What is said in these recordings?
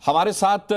हमारे साथ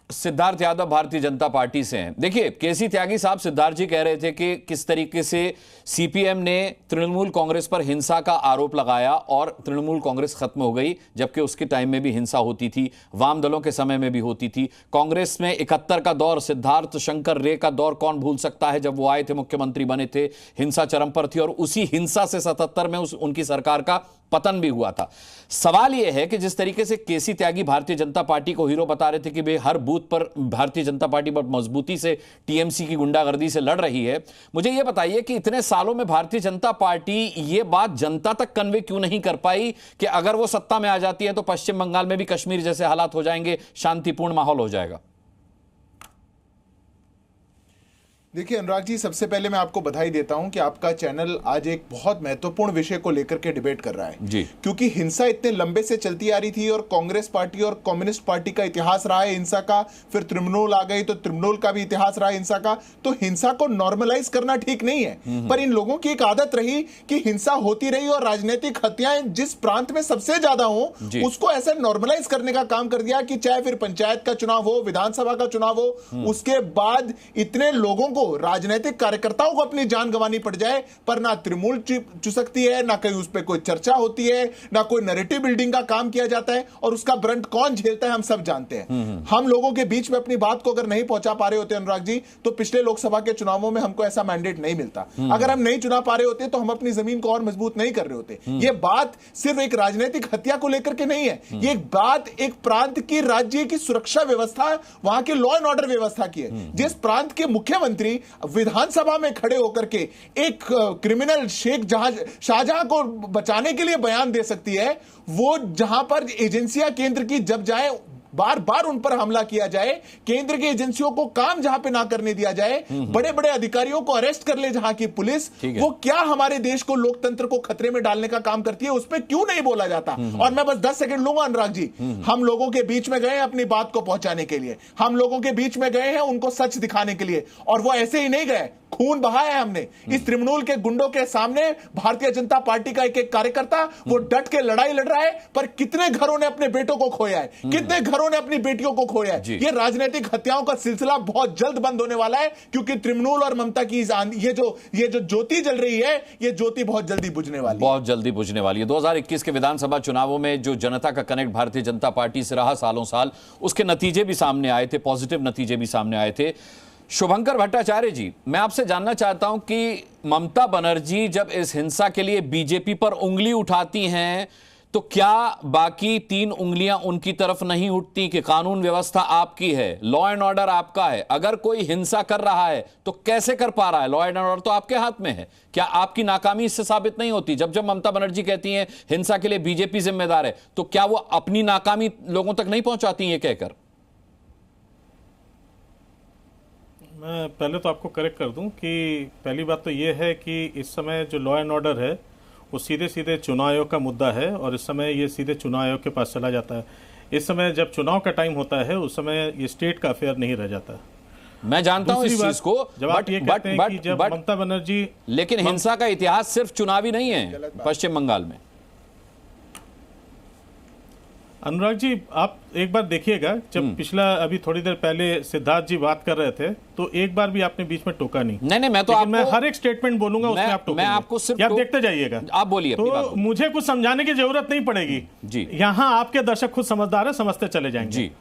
सिद्धार्थ यादव भारतीय जनता पार्टी से हैं। देखिए, केसी त्यागी साहब, सिद्धार्थ जी कह रहे थे कि किस तरीके से सीपीएम ने तृणमूल कांग्रेस पर हिंसा का आरोप लगाया और तृणमूल कांग्रेस खत्म हो गई, जबकि उसके टाइम में भी हिंसा होती थी, वाम दलों के समय में भी होती थी। कांग्रेस में 71 का दौर, सिद्धार्थ शंकर रे का दौर कौन भूल सकता है, जब वो आए थे, मुख्यमंत्री बने थे, हिंसा चरम पर थी और उसी हिंसा से 77 में उनकी सरकार का पतन भी हुआ था। सवाल यह है कि जिस तरीके से केसी त्यागी भारतीय जनता पार्टी को हीरो बता रहे थे कि वे हर बूथ पर भारतीय जनता पार्टी बहुत मजबूती से टीएमसी की गुंडागर्दी से लड़ रही है, मुझे यह बताइए कि इतने सालों में भारतीय जनता पार्टी यह बात जनता तक कन्वे क्यों नहीं कर पाई कि अगर वो सत्ता में आ जाती है तो पश्चिम बंगाल में भी कश्मीर जैसे हालात हो जाएंगे, शांतिपूर्ण माहौल हो जाएगा। देखिए अनुराग जी, सबसे पहले मैं आपको बधाई देता हूं कि आपका चैनल आज एक बहुत महत्वपूर्ण विषय को लेकर के डिबेट कर रहा है जी। क्योंकि हिंसा इतने लंबे से चलती आ रही थी और कांग्रेस पार्टी और कम्युनिस्ट पार्टी का इतिहास रहा है हिंसा का, फिर तृणमूल आ गई तो तृणमूल का भी इतिहास रहा है हिंसा का। तो हिंसा को नॉर्मलाइज करना ठीक नहीं है, पर इन लोगों की एक आदत रही कि हिंसा होती रही और राजनीतिक हत्याएं जिस प्रांत में सबसे ज्यादा हो उसको ऐसे नॉर्मलाइज करने का काम कर दिया कि चाहे फिर पंचायत का चुनाव हो, विधानसभा का चुनाव हो, उसके बाद इतने लोगों को, राजनीतिक कार्यकर्ताओं को अपनी जान गंवानी पड़ जाए, पर ना तृणमूल चुसकती है, ना कहीं उस पर कोई चर्चा होती है, ना कोई नैरेटिव बिल्डिंग का काम किया जाता है, और उसका ब्रंट कौन झेलता है हम सब जानते हैं। हम लोगों के बीच में अपनी बात को अगर नहीं पहुंचा पा रहे होते अनुराग जी, तो पिछले लोकसभा के चुनावों में हमको ऐसा मैंडेट नहीं मिलता। अगर हम नहीं चुना पा रहे होते तो हम अपनी जमीन को और मजबूत नहीं कर रहे होते। यह बात सिर्फ एक राजनीतिक हत्या को लेकर के नहीं है, यह एक बात एक प्रांत की, राज्य की सुरक्षा व्यवस्था, वहां की लॉ एंड ऑर्डर व्यवस्था की है। जिस प्रांत के मुख्यमंत्री विधानसभा में खड़े होकर के एक क्रिमिनल शेख शाहजहां को बचाने के लिए बयान दे सकती है, वो जहां पर एजेंसियां केंद्र की जब जाए बार बार उन पर हमला किया जाए, केंद्र की एजेंसियों को काम जहां पे ना करने दिया जाए, बड़े बड़े अधिकारियों को अरेस्ट कर ले जहां की पुलिस, वो क्या हमारे देश को, लोकतंत्र को खतरे में डालने का काम करती है, उस पर क्यों नहीं बोला जाता। और मैं बस 10 सेकंड लूंगा अनुराग जी। हम लोगों के बीच में गए अपनी बात को पहुंचाने के लिए, हम लोगों के बीच में गए हैं उनको सच दिखाने के लिए, और वो ऐसे ही नहीं गए, खून बहाया है हमने। इस तृणमूल के गुंडों के सामने भारतीय जनता पार्टी का एक एक कार्यकर्ता वो डट के लड़ाई लड़ रहा है, पर कितने घरों ने अपने बेटों को खोया है, कितने घरों ने अपनी बेटियों को खोया है। ये राजनीतिक हत्याओं का सिलसिला बहुत जल्द बंद होने वाला है, क्योंकि तृणमूल और ममता की ये जो ज्योति जल रही है, ये ज्योति बहुत जल्दी बुझने वाली है, बहुत जल्दी बुझने वाली है। 2021 के विधानसभा चुनावों में जो जनता का कनेक्ट भारतीय जनता पार्टी से रहा सालों साल, उसके नतीजे भी सामने आए थे, पॉजिटिव नतीजे भी सामने आए थे। शुभंकर भट्टाचार्य जी, मैं आपसे जानना चाहता हूं कि ममता बनर्जी जब इस हिंसा के लिए बीजेपी पर उंगली उठाती हैं, तो क्या बाकी 3 उंगलियां उनकी तरफ नहीं उठती कि कानून व्यवस्था आपकी है, लॉ एंड ऑर्डर आपका है, अगर कोई हिंसा कर रहा है तो कैसे कर पा रहा है? लॉ एंड ऑर्डर तो आपके हाथ में है, क्या आपकी नाकामी इससे साबित नहीं होती? जब जब ममता बनर्जी कहती हैं हिंसा के लिए बीजेपी जिम्मेदार है, तो क्या वो अपनी नाकामी लोगों तक नहीं पहुंचाती ये कहकर? मैं पहले तो आपको करेक्ट कर दूं कि पहली बात तो ये है कि इस समय जो लॉ एंड ऑर्डर है वो सीधे सीधे चुनाव आयोग का मुद्दा है, और इस समय ये सीधे चुनाव आयोग के पास चला जाता है। इस समय जब चुनाव का टाइम होता है उस समय ये स्टेट का अफेयर नहीं रह जाता। मैं जानता हूं इस चीज को, जब आप ये कहते हैं कि जब ममता बनर्जी, लेकिन हिंसा का इतिहास सिर्फ चुनावी नहीं है पश्चिम बंगाल में। अनुराग जी, आप एक बार देखिएगा, जब पिछला अभी थोड़ी देर पहले सिद्धार्थ जी बात कर रहे थे तो एक बार भी आपने बीच में टोका नहीं। नहीं, मैं तो मैं हर एक स्टेटमेंट बोलूंगा उसमें आप टोकेंगे। मैं आपको सिर्फ आप देखते जाइएगा, आप बोलिए। तो मुझे कुछ समझाने की जरूरत नहीं पड़ेगी जी, यहाँ आपके दर्शक खुद समझदार है, समझते चले जाएंगे जी।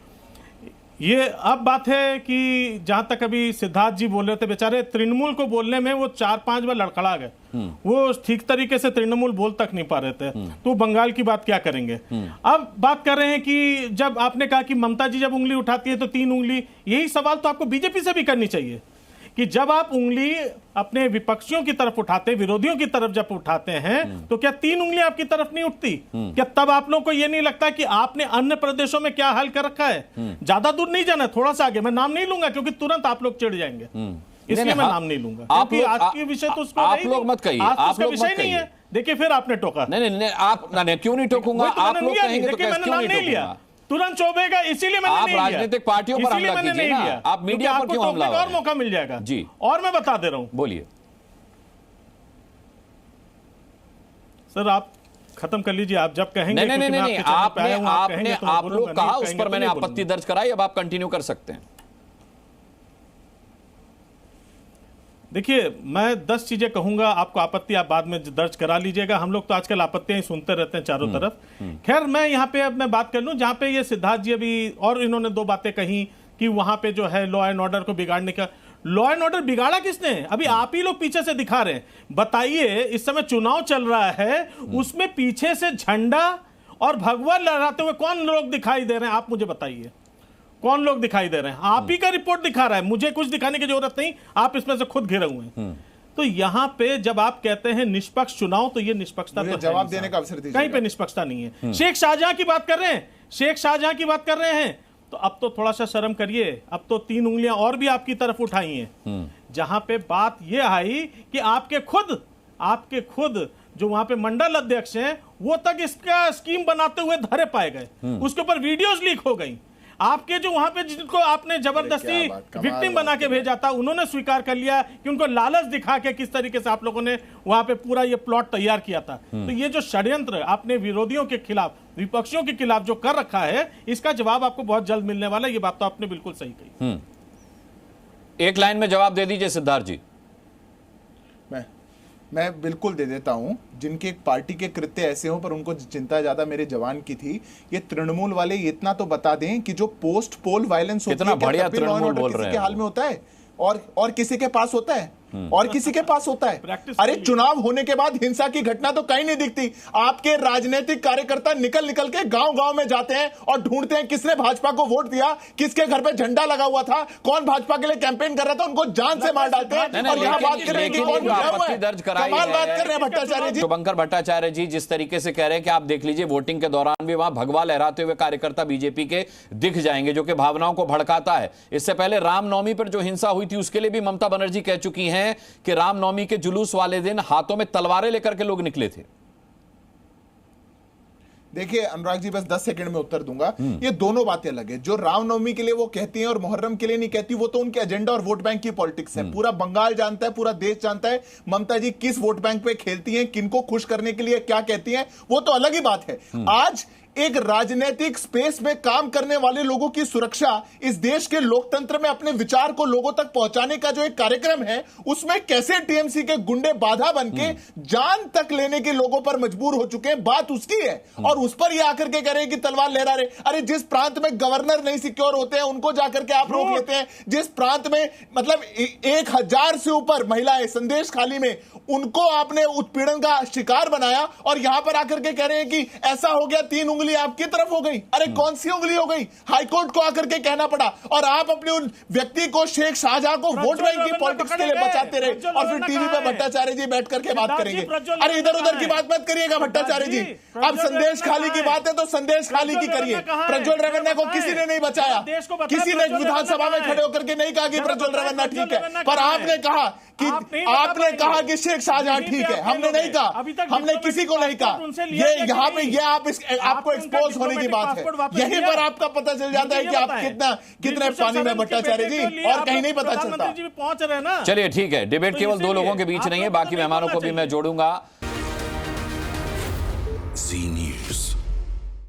ये अब बात है कि जहां तक अभी सिद्धार्थ जी बोल रहे थे, बेचारे तृणमूल को बोलने में वो 4-5 बार लड़खड़ा गए, वो ठीक तरीके से तृणमूल बोल तक नहीं पा रहे थे, तो बंगाल की बात क्या करेंगे। अब बात कर रहे हैं कि जब आपने कहा कि ममता जी जब उंगली उठाती है तो 3 उंगली, यही सवाल तो आपको बीजेपी से भी करनी चाहिए कि जब आप उंगली अपने विपक्षियों की तरफ उठाते, विरोधियों की तरफ जब उठाते हैं, तो क्या 3 उंगलियां आपकी तरफ नहीं उठती? क्या तब आप लोगों को यह नहीं लगता कि आपने अन्य प्रदेशों में क्या हाल कर रखा है? ज्यादा दूर नहीं जाना, थोड़ा सा आगे, मैं नाम नहीं लूंगा क्योंकि तुरंत आप लोग चिढ़ जाएंगे, इसलिए मैं नाम नहीं लूंगा, क्योंकि आज के विषय तो उसको आप लोग मत कहिए, आप लोग विषय नहीं है। देखिए फिर आपने टोका। नहीं, आप क्यों नहीं टोकूंगा? आप लोग कहेंगे तो मैंने नाम नहीं लिया, तुरंत चौबेगा, इसीलिए मैंने नहीं लिया। राजनीतिक पार्टियों पर हमला कीजिए ना, आप मीडिया पर क्यों हमला? और मौका मिल जाएगा जी। और मैं बता दे रहा हूं, बोलिए सर, आप खत्म कर लीजिए, आप जब कहेंगे। नहीं, आपने आप लोग कहा, उस पर मैंने आपत्ति दर्ज कराई, अब आप कंटिन्यू कर सकते हैं। देखिए, मैं 10 चीजें कहूंगा, आपको आपत्ति आप बाद में दर्ज करा लीजिएगा। हम लोग तो आजकल आपत्तियां ही सुनते रहते हैं चारों तरफ। खैर, मैं यहाँ पे अब मैं बात कर लूं, जहां पे ये सिद्धार्थ जी अभी और इन्होंने 2 बातें कही कि वहां पे जो है लॉ एंड ऑर्डर को बिगाड़ने का। लॉ एंड ऑर्डर बिगाड़ा किसने? अभी आप ही लोग पीछे से दिखा रहे हैं। बताइए, इस समय चुनाव चल रहा है, उसमें पीछे से झंडा और भगवा लहराते हुए कौन लोग दिखाई दे रहे हैं? आप मुझे बताइए, कौन लोग दिखाई दे रहे हैं? आप ही का रिपोर्ट दिखा रहा है, मुझे कुछ दिखाने की जरूरत नहीं, आप इसमें से खुद घिरे हुए हैं। तो यहां पे जब आप कहते हैं निष्पक्ष चुनाव, तो ये निष्पक्षता तो जवाब देने का अवसर दीजिए। कहीं पे निष्पक्षता नहीं है। शेख शाहजहां की बात कर रहे हैं, शेख शाहजहां की बात कर रहे हैं, तो अब तो थोड़ा सा शर्म करिए। अब तो 3 उंगलियां और भी आपकी तरफ उठाई हैं। जहां पे बात यह आई कि आपके खुद जो वहां पे मंडल अध्यक्ष हैं, वो तक इसका स्कीम बनाते हुए धरे पाए गए, उसके ऊपर वीडियोस लीक हो गई। आपके जो वहां पे जिनको आपने जबरदस्ती विक्टिम बना के भेजा था, उन्होंने स्वीकार कर लिया कि उनको लालच दिखा के किस तरीके से आप लोगों ने वहां पे पूरा ये प्लॉट तैयार किया था। तो ये जो षड्यंत्र आपने विरोधियों के खिलाफ, विपक्षियों के खिलाफ जो कर रखा है, इसका जवाब आपको बहुत जल्द मिलने वाला है। ये बात तो आपने बिल्कुल सही कही। एक लाइन में जवाब दे दीजिए सिद्धार्थ जी। मैं बिल्कुल दे देता हूं। जिनके पार्टी के कृत्य ऐसे हों पर उनको चिंता ज्यादा मेरे जवान की थी, ये तृणमूल वाले इतना तो बता दें कि जो पोस्ट पोल वायलेंस होती है, बढ़िया तृणमूल बोल रहे हैं, किसी के हाल में होता है और किसी के पास होता है और किसी के पास होता है। अरे चुनाव होने के बाद हिंसा की घटना तो कहीं नहीं दिखती। आपके राजनीतिक कार्यकर्ता निकल निकल के गांव गांव में जाते हैं और ढूंढते हैं किसने भाजपा को वोट दिया, किसके घर पे झंडा लगा हुआ था, कौन भाजपा के लिए कैंपेन कर रहा था, उनको जान से मार डालते हैं। और यहाँ बात कर रहे हैं कि कौन दर्ज कराई बात कर रहे हैं भट्टाचार्य जी। शुभंकर भट्टाचार्य जी जिस तरीके से कह रहे हैं कि आप देख लीजिए, वोटिंग के दौरान भी वहां भगवा लहराते हुए कार्यकर्ता बीजेपी के दिख जाएंगे, जो कि भावनाओं को भड़काता है। इससे पहले रामनवमी पर जो हिंसा हुई थी, उसके लिए भी ममता बनर्जी कह चुकी हैं कि रामनवमी के जुलूस वाले दिन हाथों में तलवारें लेकर के लोग निकले थे। देखिए अनुराग जी, बस 10 सेकंड में उत्तर दूंगा। ये दोनों बातें अलग है। जो रामनवमी के लिए वो कहती हैं और मुहर्रम के लिए नहीं कहती, वो तो उनके एजेंडा और वोट बैंक की पॉलिटिक्स है। पूरा बंगाल जानता है, पूरा देश जानता है ममता जी किस वोट बैंक पे खेलती हैं, किनको खुश करने के लिए क्या कहती हैं, वो तो अलग ही बात है। आज एक राजनीतिक स्पेस में काम करने वाले लोगों की सुरक्षा, इस देश के लोकतंत्र में अपने विचार को लोगों तक पहुंचाने का जो एक कार्यक्रम है, उसमें कैसे टीएमसी के गुंडे बाधा बनके जान तक लेने के लोगों पर मजबूर हो चुके हैं, बात उसकी है। और उस पर ये आकर के कह रहे हैं कि तलवार लहरा रहे। अरे जिस प्रांत में गवर्नर नहीं सिक्योर होते हैं, उनको जाकर के आप रोक लेते हैं। जिस प्रांत में मतलब 1000 से ऊपर महिलाएं संदेश खाली में, उनको आपने उत्पीड़न का शिकार बनाया और यहां पर आकर के कह रहे हैं कि ऐसा हो गया, 3 उंगली आपकी तरफ हो गई। अरे कौन सी उंगली हो गई? हाईकोर्ट को आकर के कहना पड़ा। और आप अपने उन व्यक्ति को, शेख शाहजहां को वोट बैंक की पॉलिटिक्स के लिए बचाते रहे और फिर टीवी पे भट्टाचार्य जी बैठ करके बात करेंगे। अरे इधर उधर की बात मत करिएगा भट्टाचार्य जी। अब संदेश खाली की बात है तो संदेश खाली की करिए। प्रज्वल रवन्ना को किसी ने नहीं बचाया, किसी ने विधानसभा में खड़े होकर के नहीं कहा कि प्रज्वल रवन्ना ठीक है, पर आपने कहा कि शेख शाहजहां ठीक है। हमने नहीं कहा, हमने किसी को नहीं कहा। ये यहाँ पे ये आपको एक्सपोज होने की बात है। यहीं पर आपका पता चल जाता है कि आप कितने पानी में भट्टाचार्य जी, और कहीं नहीं पता चलता। पहुंच रहे ना। चलिए ठीक है, डिबेट केवल 2 लोगों के बीच नहीं है, बाकी मेहमानों को भी मैं जोड़ूंगा।